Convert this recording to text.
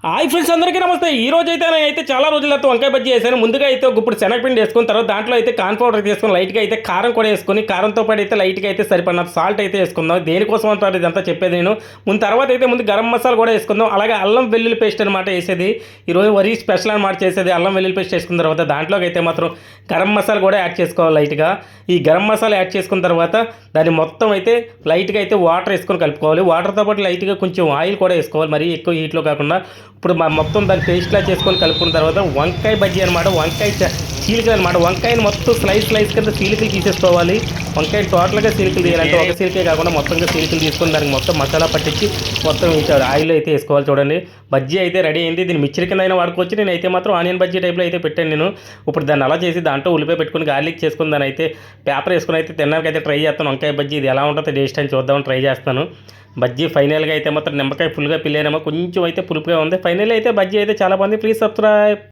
Hi friends అందరికీ నమస్తే. ఈ రోజు అయితే నేనైతే చాలా రోజుల తర్వాత వంకాయ బజ్జీ వేసాను. ముందుగా అయితే ఇప్పుడు శనగపిండి వేసుకున్న తర్వాత దాంట్లో అయితే కార్న్ పౌడర్ తీసుకొని లైట్గా అయితే కారం కూడా వేసుకొని కారంతో పాటు అయితే లైట్గా అయితే సరిపడినంత సాల్ట్ అయితే వేసుకుందాం. దేనికోసం అంటారు ఇదంతా చెప్పేది నేను. తర్వాత అయితే ముందు గరం మసాలా కూడా వేసుకుందాం. అలాగే అల్లం వెల్లుల్లి పేస్ట్ అనమాట వేసేది. ఈరోజు వరి స్పెషల్ అనమాట చేసేది. అల్లం వెల్లుల్లి పేస్ట్ వేసుకున్న తర్వాత దాంట్లోకి అయితే మాత్రం గరం మసాలా కూడా యాడ్ చేసుకోవాలి లైట్గా. ఈ గరం మసాలా యాడ్ చేసుకున్న తర్వాత దాన్ని మొత్తం అయితే లైట్గా అయితే వాటర్ వేసుకొని కలుపుకోవాలి. వాటర్తో పాటు లైట్గా కొంచెం ఆయిల్ కూడా వేసుకోవాలి, మరీ ఎక్కువ హీట్లో కాకుండా. ఇప్పుడు మొత్తం దాన్ని పేస్ట్లా చేసుకొని కలుపుకున్న తర్వాత వంకాయ బజ్జీ అనమాట. వంకాయ చీలికలు అనమాట. వంకాయని మొత్తం స్లైస్ కింద చీలికలు తీసేసుకోవాలి. వంకాయ టోటల్గా చీలికలు తీయాలంటే ఒక చీలికే కాకుండా మొత్తంగా చీలికలు తీసుకొని దానికి మొత్తం మసాలా పట్టించి మొత్తం ఆయిల్ అయితే వేసుకోవాలి. చూడండి, బజ్జీ అయితే రెడీ అయింది. దీన్ని మిక్చర్ కింద అయినా వాడుకోవచ్చు. నేనైతే మాత్రం ఆనియన్ బజ్జీ టైప్లో అయితే పెట్టాను నేను. ఇప్పుడు దాన్ని అలా చేసి దాంట్లో ఉల్లిపాయ పెట్టుకుని గార్లిక్ చేసుకుని దాన్ని అయితే పేపర్ వేసుకుని అయితే తినడానికి అయితే ట్రై చేస్తాను. వంకాయ బజ్జీ ఇది ఎలా ఉంటుందో టేస్ట్ అని చూద్దామని ట్రై చేస్తాను. బజ్జీ ఫైనల్గా అయితే మాత్రం నిమ్మకాయ ఫుల్గా పిల్లేనేమో కొంచెం అయితే పులుపుగా ఉంది. ఫైనల్ అయితే బజ్జీ అయితే చాలా బాగుంది. Please subscribe.